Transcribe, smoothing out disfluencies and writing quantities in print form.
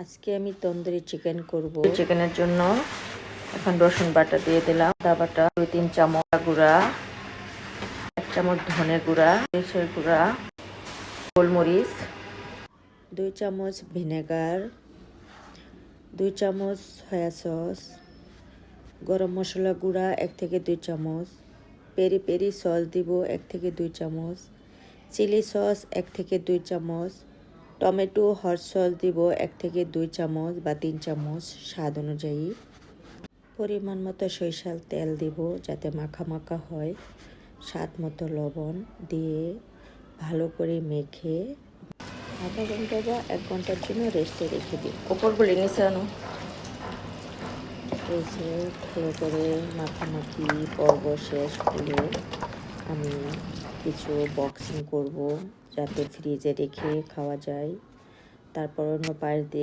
আজকে আমি তন্দুরি চিকেন করব। চিকেনের জন্য এখন রসুন বাটা দিয়ে দিলাম, আদা বাটা 2-3 চামচ, গুঁড়া 1 চামচ, ধনে গুঁড়া, মরিচের গুঁড়া, গোলমরিচ, 2 চামচ ভিনেগার, 2 চামচ সয়া সস, গরম মশলা গুঁড়া 1 থেকে 2 চামচ, পেরি পেরি সস দিব 1 থেকে 2 চামচ, চিলি সস 1 থেকে 2 চামচ, টমেটো হট সস দিব 1 থেকে 2 চামচ বা 3 চামচ স্বাদ অনুযায়ী, পরিমাণ মতো সরিষার তেল দিব যাতে মাখা মাখা হয়, স্বাদ মতো লবণ দিয়ে ভালো করে মেখে আধা ঘন্টা বা 1 ঘন্টার জন্য রেস্টে রেখে দিই। উপরগুলি নিচে আনো। এসে ভালো করে মাখামাখি পর্ব শেষ হলে আমি কিছু বক্সিং করব যাতে ফ্রিজে রেখে খাওয়া যায়। তারপর অন্য পাশ দিয়ে